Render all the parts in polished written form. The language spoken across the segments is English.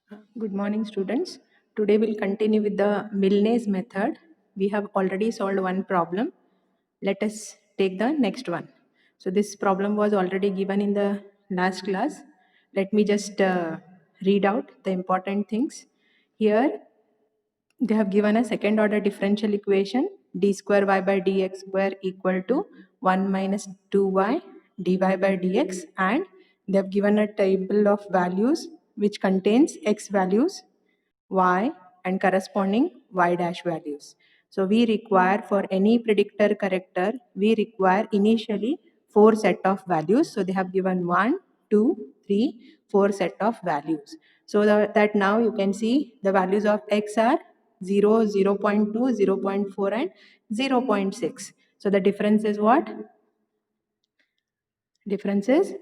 Good morning, students. Today we'll continue with the Milne's method. We have already solved one problem. Let us take the next one. So this problem was already given in the last class. Let me just read out the important things. Here they have given a second order differential equation d square y by dx square equal to 1 minus 2y dy by dx, and they have given a table of values which contains x values, y, and corresponding y dash values. So we require, for any predictor corrector, we require initially 4 set of values. So they have given 1, 2, 3, 4 set of values. So that now you can see the values of x are 0, 0 0.2, 0 0.4, and 0 0.6. So the difference is what? Difference is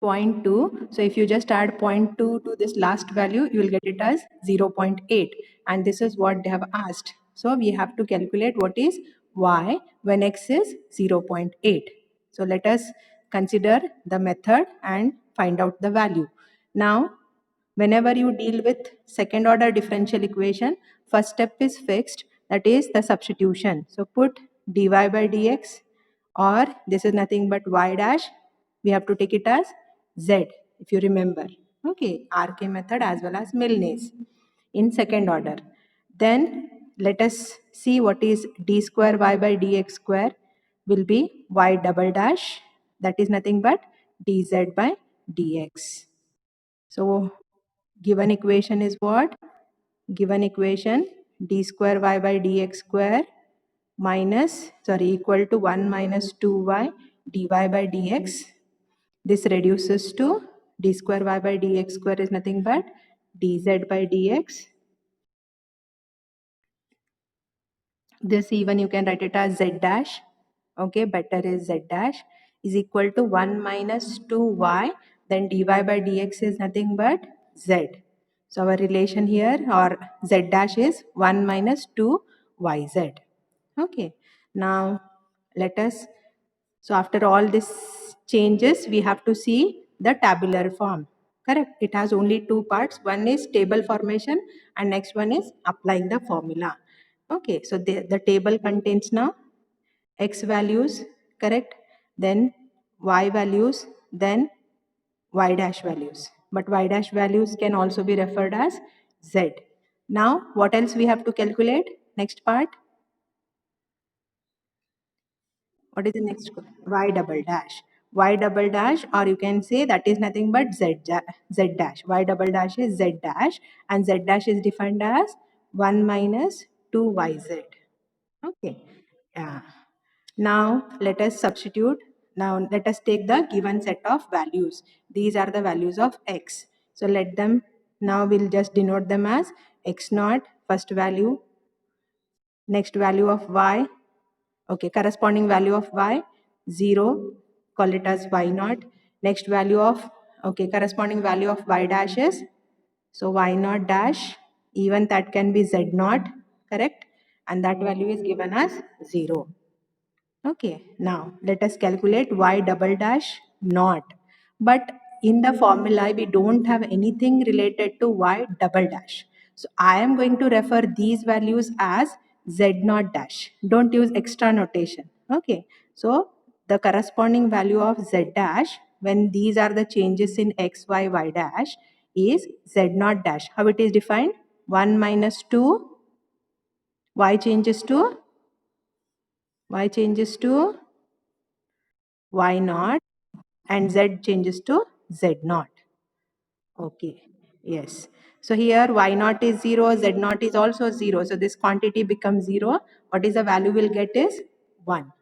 0.2. So if you just add 0.2 to this last value, you will get it as 0.8. And this is what they have asked. So we have to calculate what is y when x is 0.8. So let us consider the method and find out the value. Now, whenever you deal with second order differential equation, first step is fixed, that is the substitution. So put dy by dx, or this is nothing but y dash, we have to take it as z, if you remember. Okay, RK method as well as Milne's in second order. Then let us see what is d square y by dx square will be y double dash, that is nothing but dz by dx. So given equation is what? Given equation d square y by dx square equal to 1 minus 2y dy by dx. This reduces to d square y by dx square is nothing but dz by dx. This even you can write it as z dash. Okay, better is z dash is equal to 1 minus 2y, then dy by dx is nothing but z. So our relation here, or z dash, is 1 minus 2yz. Okay, now let us, so after all this changes, we have to see the tabular form. Correct? It has only two parts. One is table formation and next one is applying the formula. Okay, so the table contains now x values, correct? Then y values, then y dash values. But y dash values can also be referred as z. Now, what else we have to calculate? Next part. What is the next one? Y double dash. Y double dash, or you can say that is nothing but z dash. Y double dash is z dash, and z dash is defined as 1 minus 2yz. Okay. Yeah. Now let us substitute. Now let us take the given set of values. These are the values of x. So let them, now we'll just denote them as x naught, first value, next value of y. Okay, corresponding value of y, 0, call it as y naught. Next value of, okay, corresponding value of y dash is, so y naught dash, even that can be z naught, correct? And that value is given as 0. Okay, now let us calculate y double dash naught. But in the formula, we don't have anything related to y double dash. So I am going to refer these values as z naught dash. Don't use extra notation. Okay, so the corresponding value of z dash, when these are the changes in x, y dash, is z naught dash. How it is defined? 1 minus 2, y changes to y naught, and z changes to z naught. Okay, yes. So here y naught is 0, z naught is also 0. So this quantity becomes 0. What is the value we'll get is 1.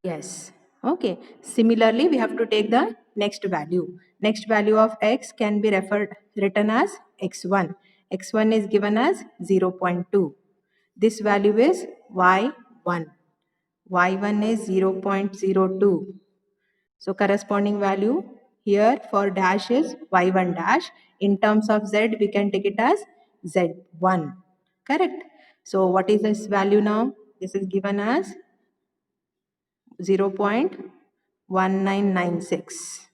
Yes. Okay. Similarly, we have to take the next value. Next value of x can be written as x1. x1 is given as 0.2. This value is y1. y1 is 0.02. So corresponding value here for dash is y1 dash. In terms of z, we can take it as z1. Correct? So what is this value now? This is given as 0.1996.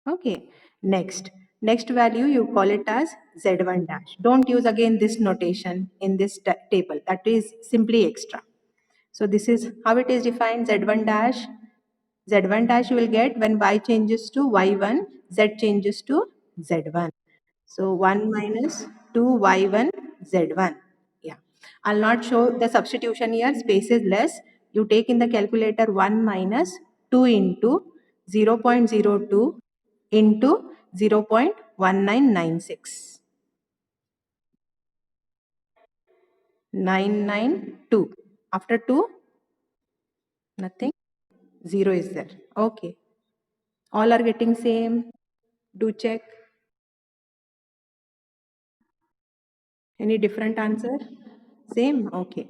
Okay. Next. Next value you call it as Z1 dash. Don't use again this notation in this table. That is simply extra. So this is how it is defined. Z1 dash. Z1 dash you will get when Y changes to Y1, Z changes to Z1. So 1 minus 2y1 z1. Yeah. I'll not show the substitution here. Space is less. You take in the calculator 1 minus 2 into 0.02 into 0.1996. 992. After 2, nothing. 0 is there. Okay. All are getting same. Do check. Any different answer? Same? Okay.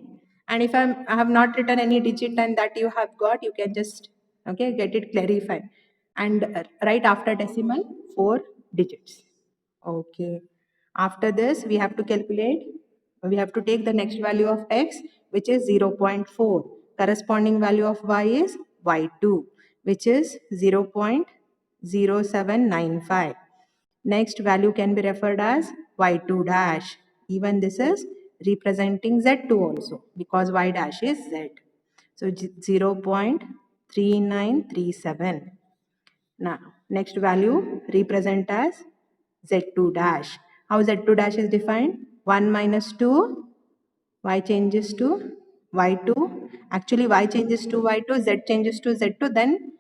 And if I have not written any digit and that you have got, you can just okay get it clarified. And right after decimal, 4 digits. Okay. After this, we have to calculate. We have to take the next value of x, which is 0.4. Corresponding value of y is y2, which is 0.0795. Next value can be referred as y2 dash. Even this is representing z2 also because y dash is z. So 0.3937. Now next value represent as z2 dash. How z2 dash is defined? 1 minus 2, y changes to y2. Actually y changes to y2, z changes to z2, then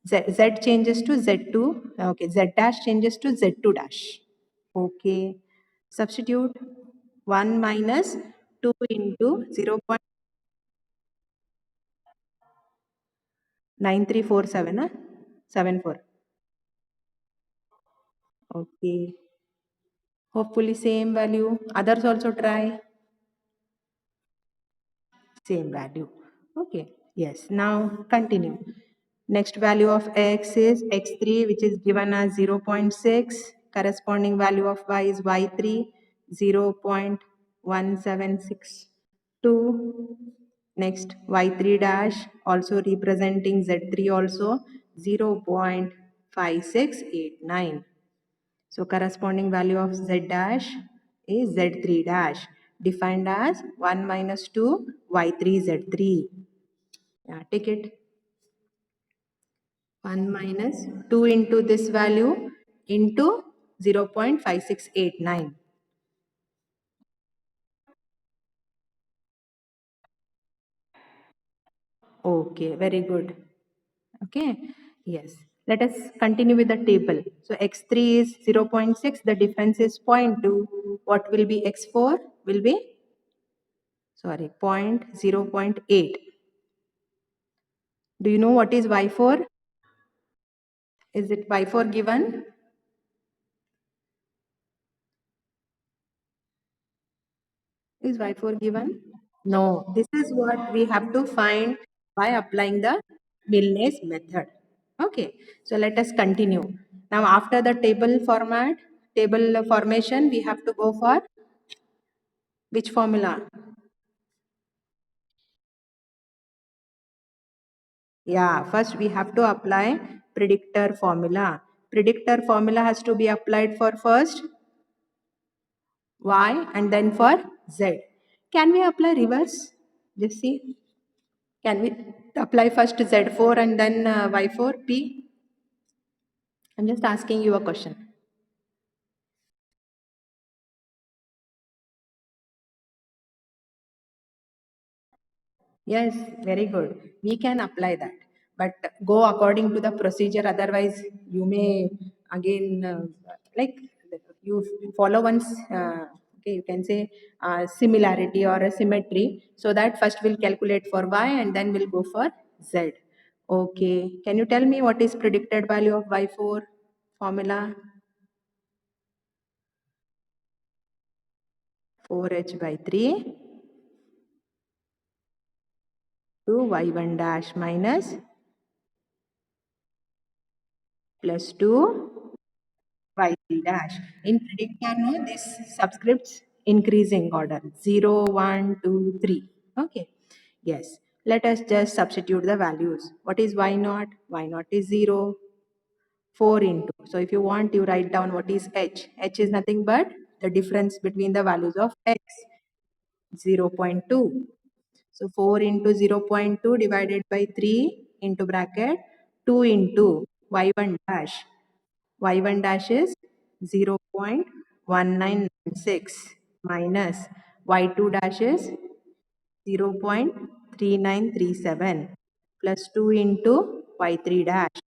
z changes to z2. Okay, z dash changes to z2 dash. Okay. Substitute 1 minus 2 into 0.9347, 74. Okay. Hopefully same value. Others also try same value. Okay. Yes. Now continue. Next value of x is x3, which is given as 0.6. Corresponding value of y is y3, 0.1762. Next, y3 dash also representing z3 also 0.5689. So corresponding value of z dash is z3 dash defined as 1 minus 2 y3 z3. Yeah, take it. 1 minus 2 into this value into 0.5689. Okay, very good. Okay, yes. Let us continue with the table. So x3 is 0.6, the difference is 0.2. What will be x4? Will be, sorry, 0.8. Do you know what is y4? Is it y4 given? Is y4 given? No, this is what we have to find by applying the Milnes method. Okay, so let us continue. Now, after the table formation, we have to go for which formula? Yeah, first we have to apply predictor formula. Predictor formula has to be applied for first y and then for z. Can we apply reverse? Just see. Can we apply first z4 and then y4 p? I'm just asking you a question. Yes, very good. We can apply that, but go according to the procedure. Otherwise, you may again like you follow once. Okay, you can say similarity or a symmetry. So that first we'll calculate for y and then we'll go for z. Okay, can you tell me what is predicted value of y4 formula? 4h by 3 to y1 dash minus plus 2 y3 dash. In predictor, no, this subscripts increasing order 0, 1, 2, 3. Okay. Yes. Let us just substitute the values. What is y naught? Y naught is 0. 4 into. So if you want, you write down what is h. H is nothing but the difference between the values of x, 0.2. So 4 into 0.2 divided by 3 into bracket 2 into y1 dash. Y1 dash is 0.1996 minus y2 dash is 0.3937 plus 2 into y3 dash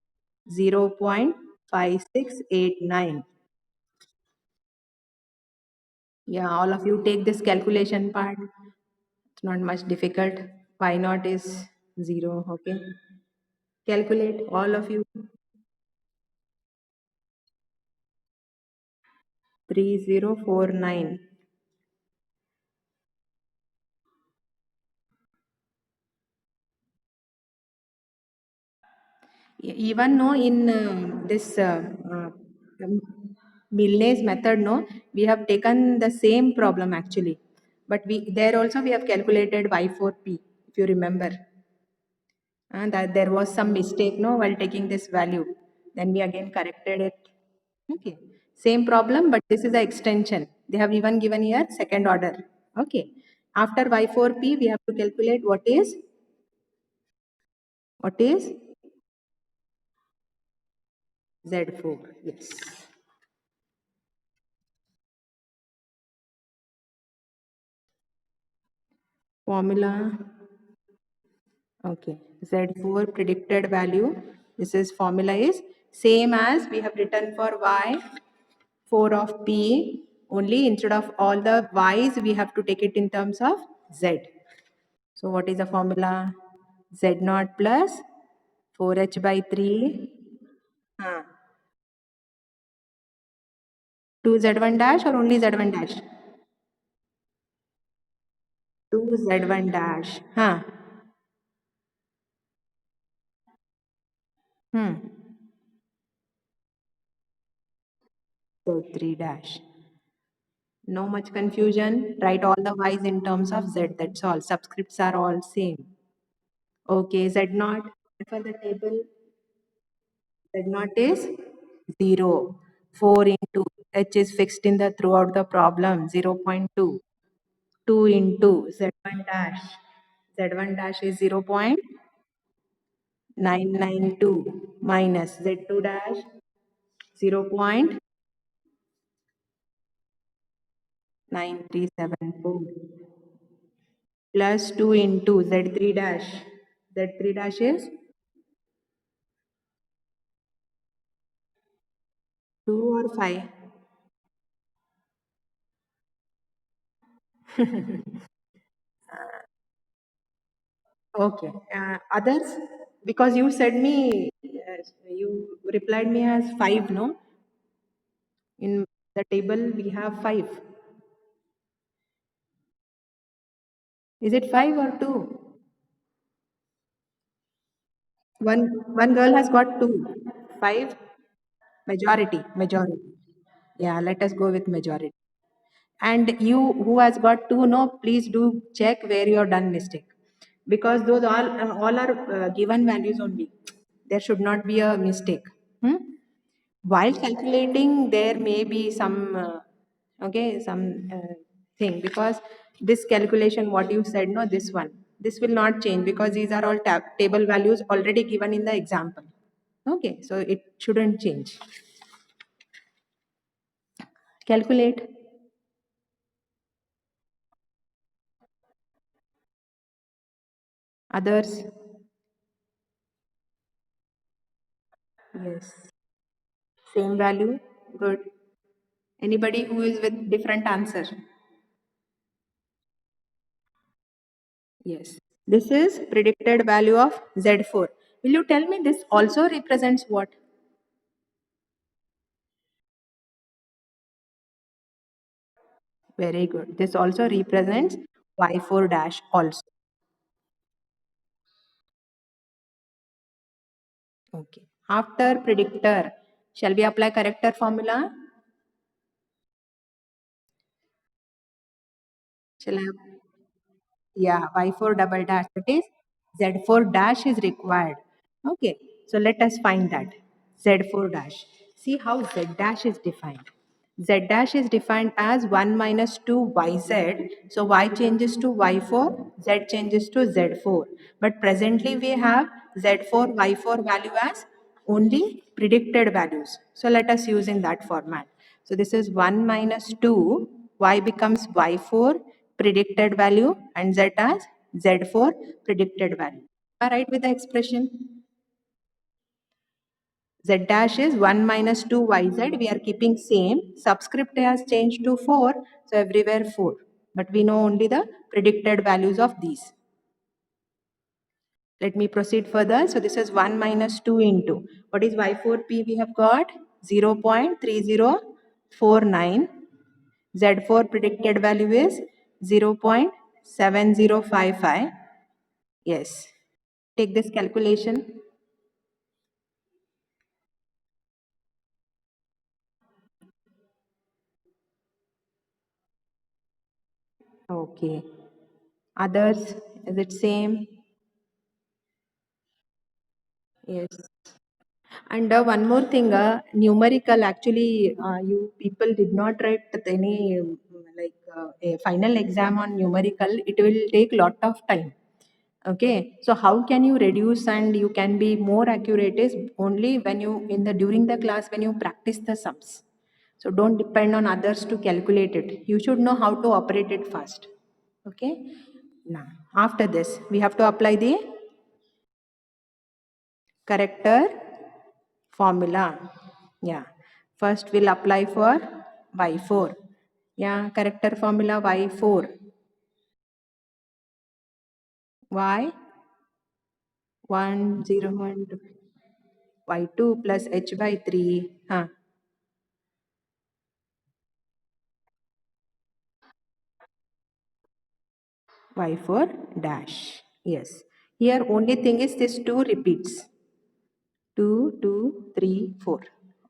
0.5689. Yeah, all of you take this calculation part. It's not much difficult. Y naught is 0. Okay. Calculate all of you. 3049. Even no in this um, Milne's method, no, we have taken the same problem actually, but we there also we have calculated y4p, if you remember, and that there was some mistake, no, while taking this value. Then we again corrected it. Okay, same problem, but this is the extension. They have even given here second order. Okay, after y4p, we have to calculate what is z4. Yes. Formula. Okay, Z4 predicted value. This is formula is same as we have written for Y4 of P. Only instead of all the Y's, we have to take it in terms of Z. So what is the formula? Z naught plus 4H by 3. Huh. 2Z1 dash or only Z1 dash? 2Z1 dash. Huh. Hmm. Z3 dash. No much confusion. Write all the y's in terms of z. That's all. Subscripts are all same. Okay, z naught for the table. Z naught is 0. 4 into h is fixed in the throughout the problem. 0.2. 2 into z1 dash. Z1 dash is 0.992 minus z2 dash 0.9374 plus 2 into z3 dash. Z3 dash is 2 or 5. Okay. Others, because you said me, you replied me as 5, no? In the table, we have 5. Is it 5 or 2? One girl has got 2. 5? Majority. Yeah, let us go with majority. And you who has got 2, no, please do check where you have done mistake. Because those all are given values only. There should not be a mistake. Hmm? While calculating there may be some thing, because this calculation what you said, no, this will not change because these are all table values already given in the example. Okay, so it shouldn't change. Calculate. Others. Yes, same value. Good. Anybody who is with different answer? Yes, this is predicted value of z4. Will you tell me this also represents what? Very good. This also represents y4 dash also. Okay. After predictor, shall we apply corrector formula? Shall I? Yeah, y4 double dash. That is z4 dash is required. Okay. So let us find that. Z4 dash. See how Z dash is defined. Z dash is defined as 1 minus 2 YZ. So Y changes to Y4, Z changes to Z4. But presently we have Z4, Y4 value as only predicted values. So let us use in that format. So this is 1 minus 2, Y becomes Y4 predicted value and Z as Z4 predicted value. Am I right with the expression? Z dash is 1 minus 2 YZ. We are keeping same. Subscript has changed to 4. So everywhere 4. But we know only the predicted values of these. Let me proceed further. So this is 1 minus 2 into. What is Y4P we have got? 0.3049. Z4 predicted value is 0.7055. Yes. Take this calculation. Okay. Others, is it same? Yes. And one more thing, numerical actually, you people did not write any a final exam on numerical. It will take lot of time. Okay, so how can you reduce and you can be more accurate is only when you in the during the class when you practice the sums. So don't depend on others to calculate it. You should know how to operate it first. Okay. Now after this, we have to apply the character formula. Yeah. First we'll apply for y4. Yeah, character formula y4. Y 1 0 1 2. Y2 plus h by 3. Huh. Y4 dash. Yes. Here only thing is this 2 repeats. 2, 2, 3, 4.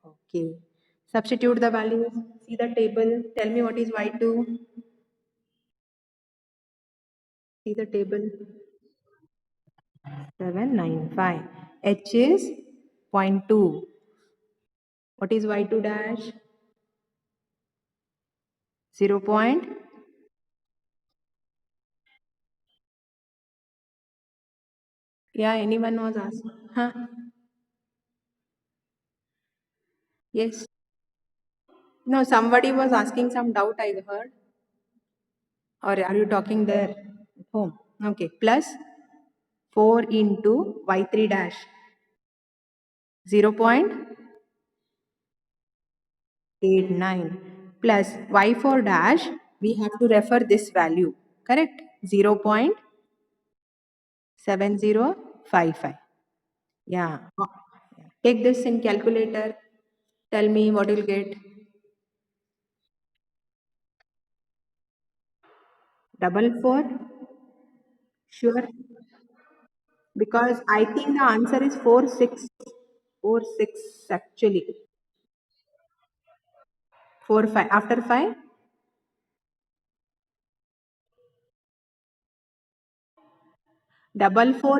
Okay. Substitute the values. See the table. Tell me what is y2. See the table. 795. H is zero point 0.2. What is y2 dash? 0 point. Yeah, anyone was asking? Huh? Yes. No, somebody was asking some doubt I heard. Or are you talking there at home? Okay. Plus 4 into y3 dash. 0 0.89 plus y4 dash. We have to refer this value. Correct? 0 0.7055. Yeah. Take this in calculator. Tell me what you'll get. Double four? Sure. Because I think the answer is 4 6. 4 6 actually. 4 5. After 5? Double four.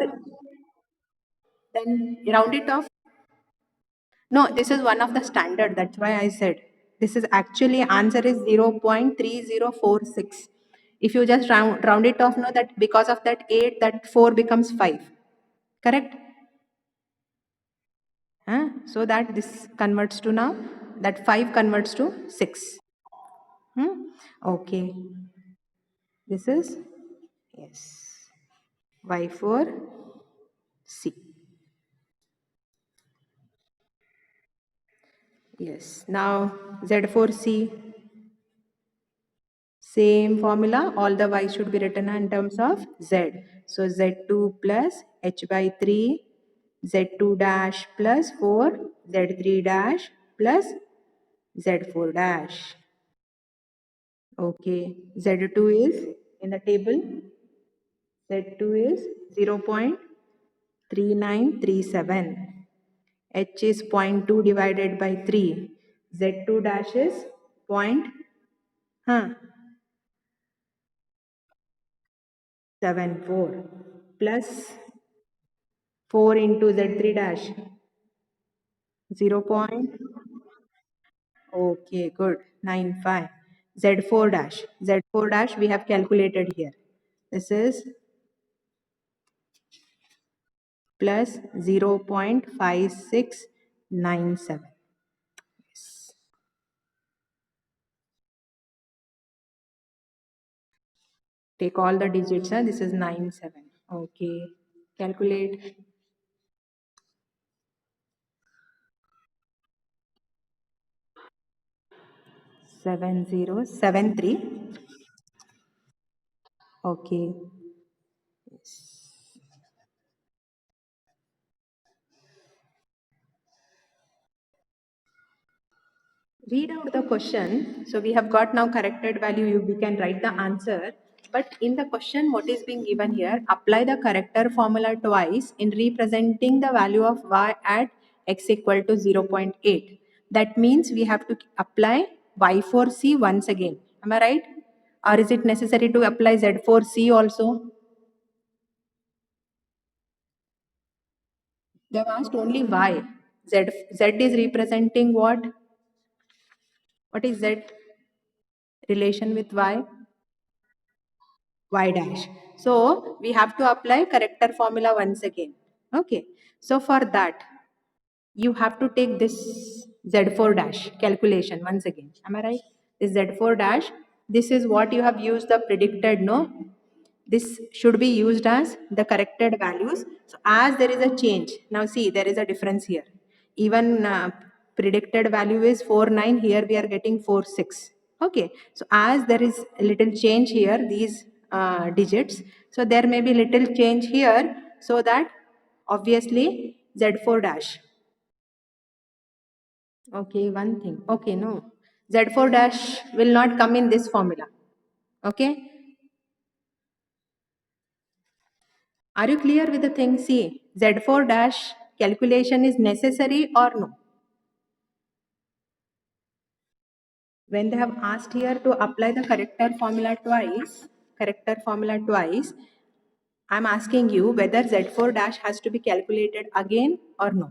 Then round it off. No, this is one of the standard. That's why I said. This is actually answer is 0.3046. If you just round it off, no, that because of that 8, that 4 becomes 5. Correct? Huh? So that this converts to now, that 5 converts to 6. Hmm? Okay. This is, yes, Y4C. Yes. Now Z4C. Same formula. All the Y should be written in terms of Z. So Z2 plus H by 3, Z2 dash plus 4, Z3 dash plus Z4 dash. Okay. Z2 is in the table. Z2 is 0.3937. H is zero point 0.2 divided by 3. Z2 dash is point, huh, 74 plus 4 into Z3 dash. 0 point. Okay, good. 95. Z4 dash. Z4 dash we have calculated here. This is plus 0.5697. Yes. Take all the digits. Huh? This is 97. Okay. Calculate. 7073. Okay. Read out the question. So we have got now corrected value. We can write the answer. But in the question, what is being given here? Apply the corrector formula twice in representing the value of y at x equal to 0.8. That means we have to apply y4c once again. Am I right? Or is it necessary to apply z4c also? They have asked only y. Z is representing what? What is z relation with y? Y dash. So we have to apply corrector formula once again. Okay. So for that, you have to take this Z4 dash calculation once again. Am I right? This Z4 dash, this is what you have used the predicted, no? This should be used as the corrected values. So as there is a change, now see there is a difference here. Even predicted value is 49, here we are getting 46. Okay, so as there is a little change here, these digits, so there may be little change here, so that obviously Z4 dash. Okay, one thing. Okay, no. Z4 dash will not come in this formula. Okay, are you clear with the thing? See, Z4 dash calculation is necessary or no? When they have asked here to apply the corrector formula twice, I'm asking you whether Z4 dash has to be calculated again or no.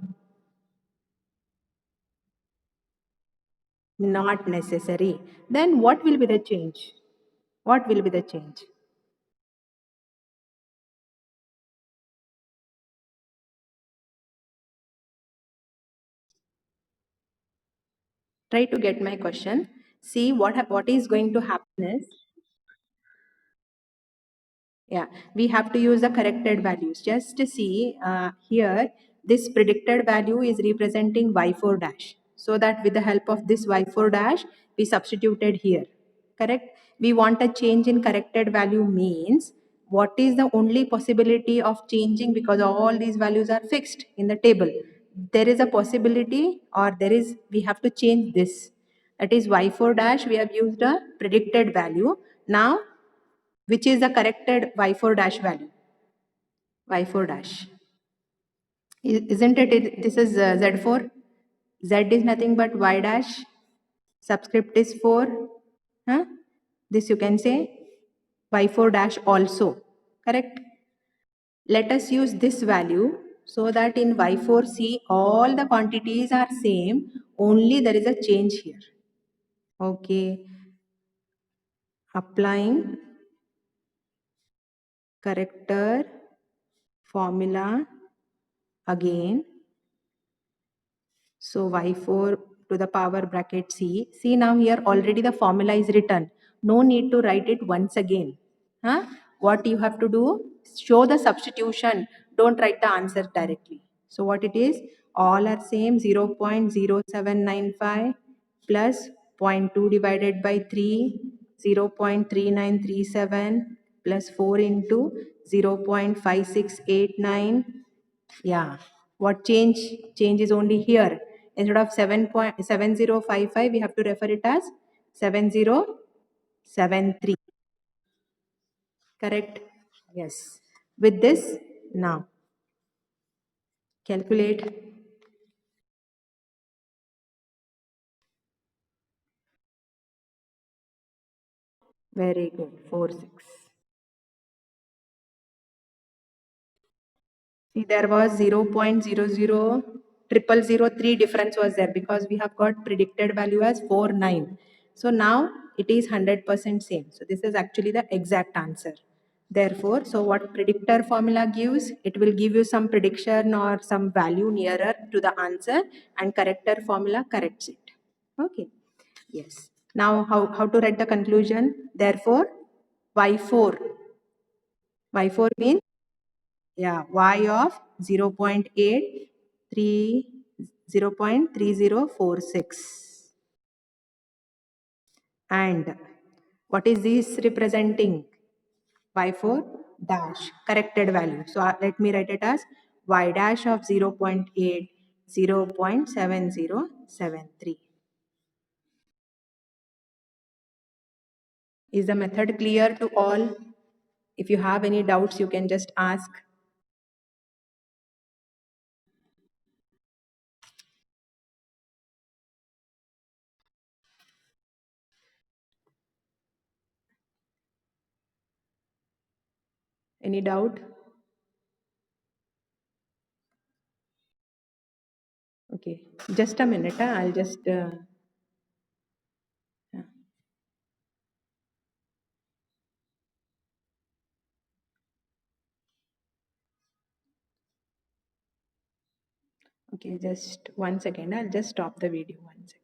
Not necessary. Then what will be the change? What will be the change? Try to get my question. See what is going to happen is, yeah, we have to use the corrected values. Just to see here, this predicted value is representing y4 dash. So that with the help of this y4 dash, we substituted here. Correct? We want a change in corrected value means what is the only possibility of changing, because all these values are fixed in the table. There is a possibility, or we have to change this. That is y4 dash, we have used a predicted value. Now which is the corrected y4 dash value? Y4 dash. Isn't it? This is Z4. Z is nothing but y dash. Subscript is 4. Huh? This you can say y4 dash also. Correct? Let us use this value so that in y4c all the quantities are same. Only there is a change here. Okay. Applying corrector formula again. So y4 to the power bracket c. See now here already the formula is written. No need to write it once again. Huh? What you have to do? Show the substitution. Don't write the answer directly. So what it is? All are same. 0.0795 plus zero point 0.2 divided by 3. 0.3937 plus 4 into 0.5689. Yeah. What change? Change is only here. Instead of 7.7055, we have to refer it as 7073. Correct? Yes. With this, now calculate. Very good. 4, 6. See, there was 0.00 0003 difference was there because we have got predicted value as 49. So now it is 100% same. So this is actually the exact answer. Therefore, so what predictor formula gives, it will give you some prediction or some value nearer to the answer, and corrector formula corrects it. Okay. Yes. Now how to write the conclusion? Therefore, y4. Y4 means, yeah, y of 0.8 0.3046. And what is this representing? Y4 dash, corrected value. So let me write it as y dash of 0.8 0.7073. Is the method clear to all? If you have any doubts, you can just ask. Any doubt? Okay, just a minute. I'll just. Yeah. Okay, just 1 second. I'll just stop the video 1 second.